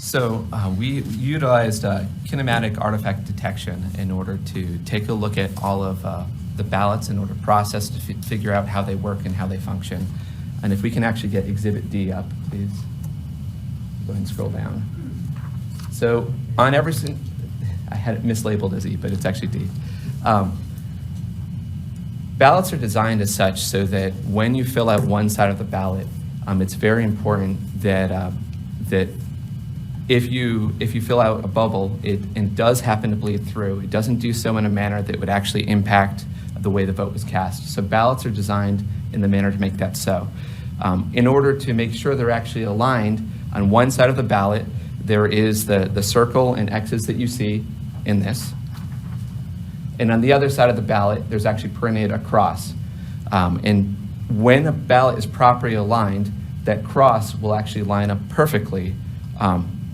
So we utilized kinematic artifact detection in order to take a look at all of the ballots in order to process to figure out how they work and how they function. And if we can actually get Exhibit D up, please. Go ahead and scroll down. So on every single, I had it mislabeled as E, but it's actually D. Ballots are designed as such so that when you fill out one side of the ballot, it's very important that that if you fill out a bubble, it does happen to bleed through. It doesn't do so in a manner that would actually impact the way the vote was cast. So ballots are designed in the manner to make that so. In order to make sure they're actually aligned, on one side of the ballot, there is the circle and X's that you see in this. And on the other side of the ballot, there's actually printed a cross. And when a ballot is properly aligned, that cross will actually line up perfectly.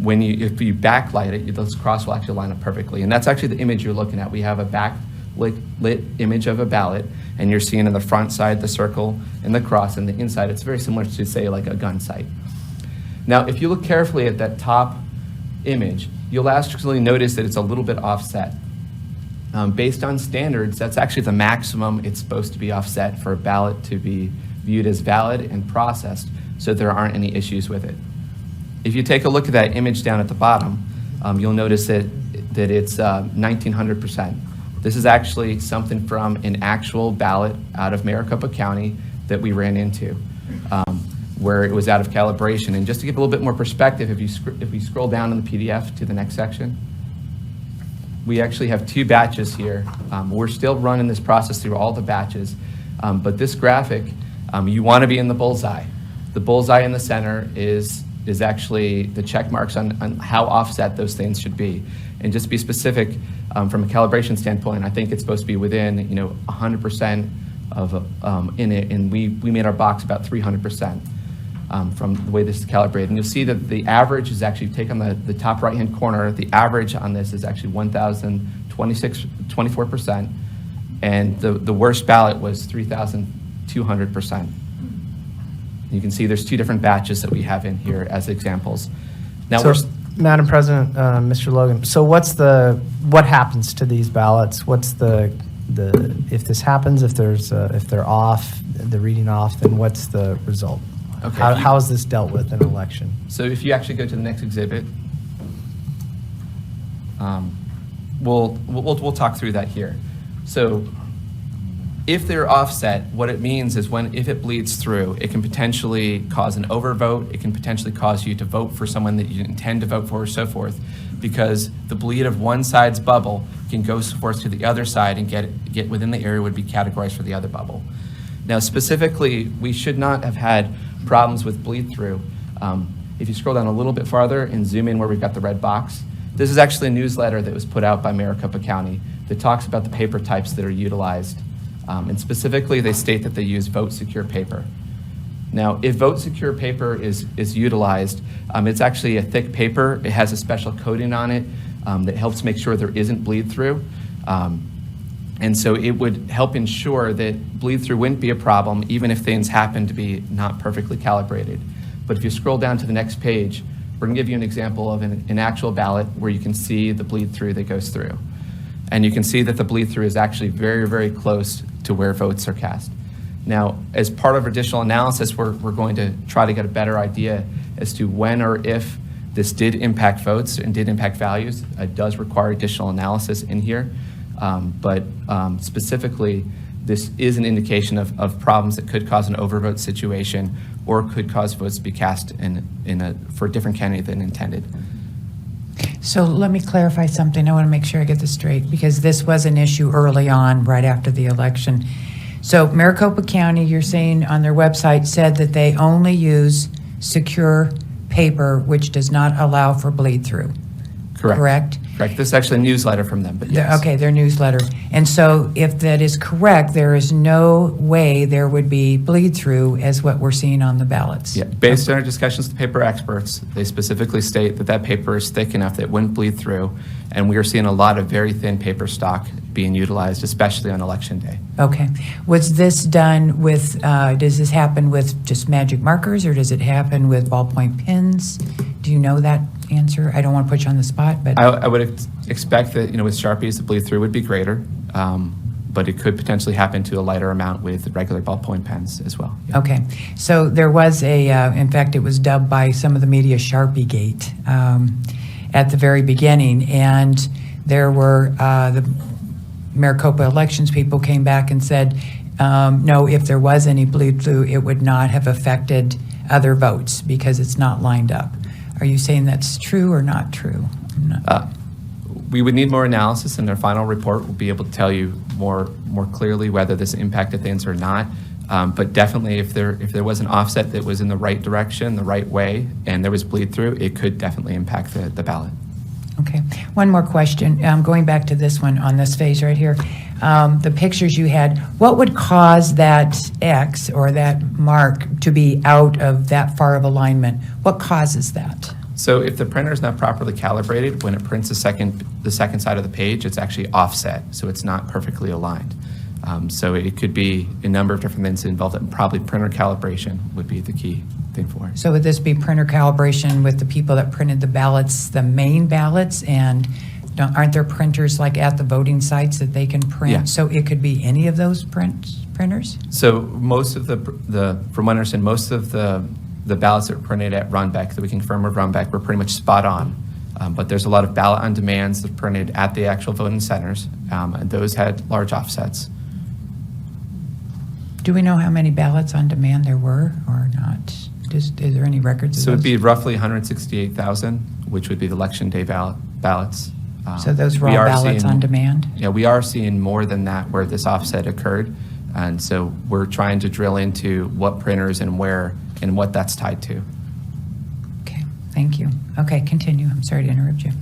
If you backlight it, this cross will actually line up perfectly. And that's actually the image you're looking at. We have a backlit image of a ballot, and you're seeing on the front side the circle and the cross, and the inside it's very similar to, say, like a gun sight. Now, if you look carefully at that top image, you'll actually notice that it's a little bit offset. Based on standards, that's actually the maximum it's supposed to be offset for a ballot to be viewed as valid and processed, so there aren't any issues with it. If you take a look at that image down at the bottom, you'll notice that it's 1900%. This is actually something from an actual ballot out of Maricopa County that we ran into, where it was out of calibration. And just to give a little bit more perspective, if we scroll down in the PDF to the next section, we actually have two batches here. We're still running this process through all the batches, but this graphic, you want to be in the bullseye. The bullseye in the center is actually the check marks on how offset those things should be. And just to be specific, from a calibration standpoint, I think it's supposed to be within 100% of in it, and we made our box about 300%. From the way this is calibrated. And you'll see that the average is actually, take on the top right-hand corner, the average on this is actually 1,024%, and the worst ballot was 3,200%. You can see there's two different batches that we have in here as examples. Now, Madam President, Mr. Logan, so what happens to these ballots? What's if this happens, if they're off, the reading off, then what's the result? Okay. How is this dealt with in an election? So if you actually go to the next exhibit, we'll talk through that here. So if they're offset, what it means is if it bleeds through, it can potentially cause an overvote. It can potentially cause you to vote for someone that you intend to vote for, or so forth, because the bleed of one side's bubble can go forth to the other side and get within the area would be categorized for the other bubble. Now, specifically, we should not have had problems with bleed through. If you scroll down a little bit farther and zoom in where we've got the red box, this is actually a newsletter that was put out by Maricopa County that talks about the paper types that are utilized. And specifically, they state that they use vote secure paper. Now, if vote secure paper is utilized, it's actually a thick paper. It has a special coating on it that helps make sure there isn't bleed through. And so it would help ensure that bleed through wouldn't be a problem, even if things happen to be not perfectly calibrated. But if you scroll down to the next page, we're going to give you an example of an actual ballot where you can see the bleed through that goes through. And you can see that the bleed through is actually very, very close to where votes are cast. Now, as part of additional analysis, we're going to try to get a better idea as to when or if this did impact votes and did impact values. It does require additional analysis in here. But specifically, this is an indication of problems that could cause an overvote situation or could cause votes to be cast for a different candidate than intended. So let me clarify something. I want to make sure I get this straight, because this was an issue early on, right after the election. So Maricopa County, you're saying on their website, said that they only use secure paper, which does not allow for bleed through. Correct? Correct. This is actually a newsletter from them, but yes. Okay, their newsletter. And so if that is correct, there is no way there would be bleed through as what we're seeing on the ballots. Yeah, based on our discussions with paper experts, they specifically state that paper is thick enough that it wouldn't bleed through, and we are seeing a lot of very thin paper stock being utilized, especially on election day. Okay. Was this done with, does this happen with just magic markers, or does it happen with ballpoint pens? Do you know that answer? I don't want to put you on the spot, but. I would expect that, with Sharpies, the bleed-through would be greater, but it could potentially happen to a lighter amount with regular ballpoint pens as well. Yeah. Okay, so there was in fact, it was dubbed by some of the media Sharpie Gate at the very beginning, and there were the Maricopa elections people came back and said, no, if there was any bleed through, it would not have affected other votes because it's not lined up. Are you saying that's true or not true? We would need more analysis, and their final report will be able to tell you more clearly whether this impacted things or not. But definitely, if there was an offset that was in the right direction, the right way, and there was bleed through, it could definitely impact the ballot. Okay. One more question. Going back to this one on this phase right here, the pictures you had, what would cause that X or that mark to be out of that far of alignment? What causes that? So if the printer is not properly calibrated, when it prints the second side of the page, it's actually offset, so it's not perfectly aligned. So it could be a number of different things involved, and probably printer calibration would be the key thing for it. So would this be printer calibration with the people that printed the ballots, the main ballots, and aren't there printers like at the voting sites that they can print? Yeah. So it could be any of those printers? So most of from what I understand, most of the ballots that were printed at Runbeck, that we can confirm with Runbeck, were pretty much spot on. But there's a lot of ballot on demands that are printed at the actual voting centers, and those had large offsets. Do we know how many ballots on demand there were or not? Is there any records of So those? it'd be roughly 168,000, which would be the election day ballots. So those were We all are ballots seeing- on demand? Yeah, we are seeing more than that where this offset occurred. And so we're trying to drill into what printers and where and what that's tied to. Okay, thank you. Okay, continue. I'm sorry to interrupt you.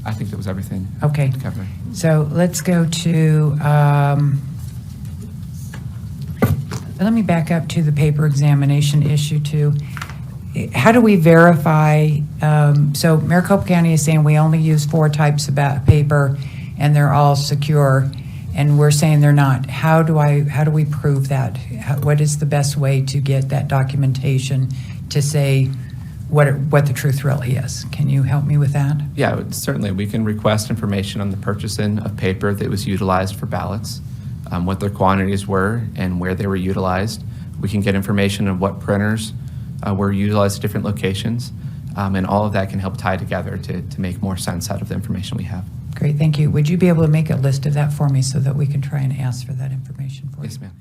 I think that was everything. Okay. Covered. So let's go to, let me back up to the paper examination issue too. How do we verify, so Maricopa County is saying we only use 4 types of paper and they're all secure, and we're saying they're not. How do we prove that? What is the best way to get that documentation to say what the truth really is? Can you help me with that? Yeah, certainly. We can request information on the purchasing of paper that was utilized for ballots, what their quantities were and where they were utilized. We can get information on what printers were utilized at different locations, and all of that can help tie together to make more sense out of the information we have. Great, thank you. Would you be able to make a list of that for me so that we can try and ask for that information for you? Yes, ma'am.